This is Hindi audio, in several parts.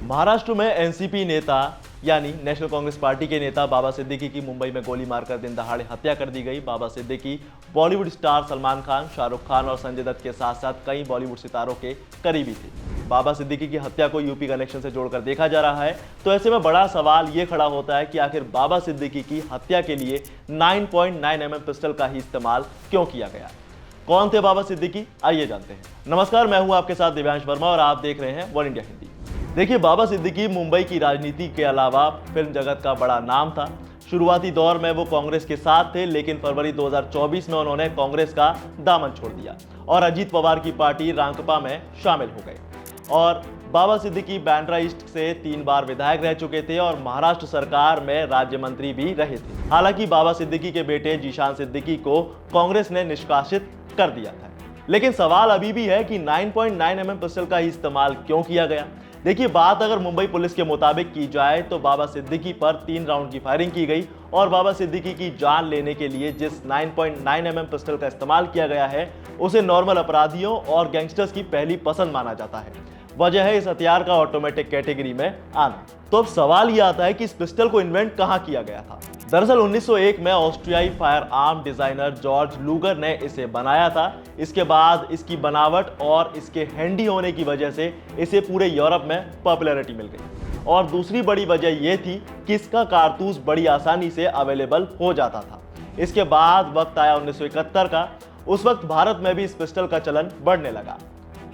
महाराष्ट्र में एनसीपी नेता यानी नेशनल कांग्रेस पार्टी के नेता बाबा सिद्दीकी की मुंबई में गोली मारकर दिन दहाड़े हत्या कर दी गई। बाबा सिद्दीकी बॉलीवुड स्टार सलमान खान, शाहरुख खान और संजय दत्त के साथ साथ कई बॉलीवुड सितारों के करीबी थे। बाबा सिद्दीकी की हत्या को यूपी कनेक्शन से जोड़कर देखा जा रहा है, तो ऐसे में बड़ा सवाल ये खड़ा होता है कि आखिर बाबा सिद्दीकी की हत्या के लिए 9.9 mm पिस्टल का ही इस्तेमाल क्यों किया गया। कौन थे बाबा सिद्दीकी, आइए जानते हैं। नमस्कार, मैं हूं आपके साथ दिव्यांश वर्मा और आप देख रहे हैं वन इंडिया हिंदी। देखिए, बाबा सिद्दीकी मुंबई की राजनीति के अलावा फिल्म जगत का बड़ा नाम था। शुरुआती दौर में वो कांग्रेस के साथ थे, लेकिन फरवरी 2024 में उन्होंने कांग्रेस का दामन छोड़ दिया और अजीत पवार की पार्टी रांकपा में शामिल हो गए। और बाबा सिद्दीकी बांद्रा ईस्ट से 3 बार विधायक रह चुके थे और महाराष्ट्र सरकार में राज्य मंत्री भी रहे थे। हालांकि बाबा सिद्दीकी के बेटे जीशान सिद्दीकी को कांग्रेस ने निष्कासित कर दिया था, लेकिन सवाल अभी भी है कि 9.9 mm पिस्टल का ही इस्तेमाल क्यों किया गया। देखिए, बात अगर मुंबई पुलिस के मुताबिक की जाए तो बाबा सिद्दीकी पर 3 राउंड की फायरिंग की गई और बाबा सिद्दीकी की जान लेने के लिए जिस 9.9 mm पिस्टल का इस्तेमाल किया गया है, उसे नॉर्मल अपराधियों और गैंगस्टर्स की पहली पसंद माना जाता है। वजह है इस हथियार का ऑटोमेटिक कैटेगरी में आना। तो अब सवाल यह आता है कि इस पिस्टल को इन्वेंट कहां किया गया था। दरअसल 1901 में ऑस्ट्रियाई fire arm designer George Luger ने इसे बनाया था। इसके बाद इसकी बनावट और इसके हैंडी होने की वजह से इसे पूरे यूरोप में पॉपुलैरिटी मिल गई। और दूसरी बड़ी वजह यह थी कि इसका कारतूस बड़ी आसानी से अवेलेबल हो जाता था। इसके बाद वक्त आया 1971 का। उस वक्त भारत में भी इस पिस्टल का चलन बढ़ने लगा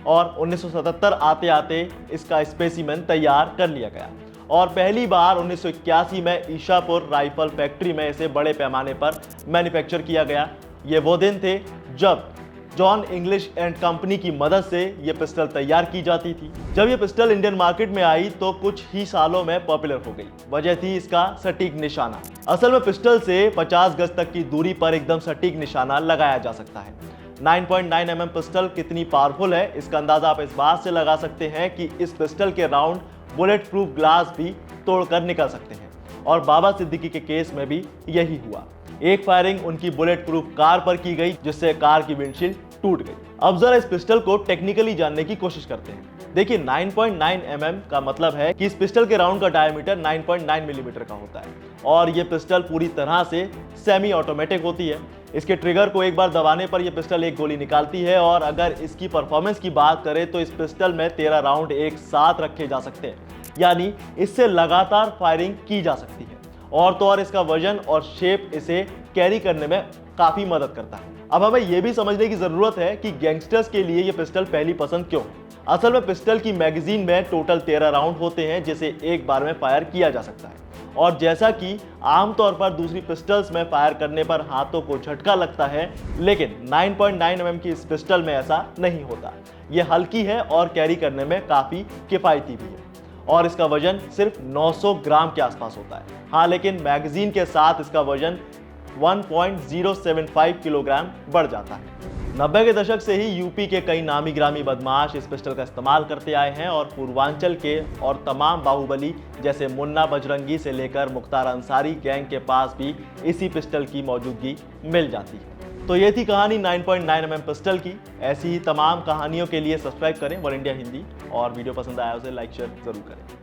और 1977 आते आते इसका स्पेसिमेन तैयार कर लिया गया और पहली बार 1981 में ईशापुर राइफल फैक्ट्री में इसे बड़े पैमाने पर मैन्युफैक्चर किया गया। ये वो दिन थे जब जॉन इंग्लिश एंड कंपनी की मदद से ये पिस्टल तैयार की जाती थी। जब ये पिस्टल इंडियन मार्केट में आई तो कुछ ही सालों में पॉपुलर हो गई। वजह थी इसका सटीक निशाना। असल में पिस्टल से 50 गज तक की दूरी पर एकदम सटीक निशाना लगाया जा सकता है। 9.9 mm पिस्टल कितनी पावरफुल है, इसका अंदाजा आप इस बात से लगा सकते हैं कि इस पिस्टल के राउंड बुलेट प्रूफ ग्लास भी तोड़कर निकल सकते हैं और बाबा सिद्दीकी के केस में भी यही हुआ। एक फायरिंग उनकी बुलेट प्रूफ कार पर की गई, जिससे कार की विंडशील्ड टूट गई। अब जरा इस पिस्टल को टेक्निकली जानने की कोशिश करते हैं। देखिए, 9.9 mm का मतलब है कि इस पिस्टल के राउंड का डायमीटर 9.9 मिलीमीटर का होता है और यह पिस्टल पूरी तरह से सेमी ऑटोमेटिक होती है। इसके ट्रिगर को एक बार दबाने पर यह पिस्टल एक गोली निकालती है और अगर इसकी परफॉर्मेंस की बात करें तो इस पिस्टल में 13 राउंड एक साथ रखे जा सकते हैं, यानी इससे लगातार फायरिंग की जा सकती है। और तो और इसका वजन और शेप इसे कैरी करने में काफी मदद करता है। अब हमें यह भी समझने की जरूरत है कि गैंगस्टर्स के लिए यह पिस्टल पहली पसंद क्यों। असल में पिस्टल की मैगजीन में टोटल 13 राउंड होते हैं, जिसे एक बार में फायर किया जा सकता है। और जैसा कि आमतौर पर दूसरी पिस्टल्स में फायर करने पर हाथों को झटका लगता है, लेकिन 9.9 mm की इस पिस्टल में ऐसा नहीं होता। यह हल्की है और कैरी करने में काफी किफायती भी है और इसका वजन सिर्फ 900 ग्राम के आसपास होता है। हाँ, लेकिन मैगजीन के साथ इसका वजन 1.075 किलोग्राम बढ़ जाता है। 90 के दशक से ही यूपी के कई नामी ग्रामी बदमाश इस पिस्टल का इस्तेमाल करते आए हैं और पूर्वांचल के और तमाम बाहुबली जैसे मुन्ना बजरंगी से लेकर मुख्तार अंसारी गैंग के पास भी इसी पिस्टल की मौजूदगी मिल जाती है। तो ये थी कहानी 9.9 mm पिस्टल की। ऐसी ही तमाम कहानियों के लिए सब्सक्राइब करें वन इंडिया हिंदी और वीडियो पसंद आया उसे लाइक शेयर जरूर करें।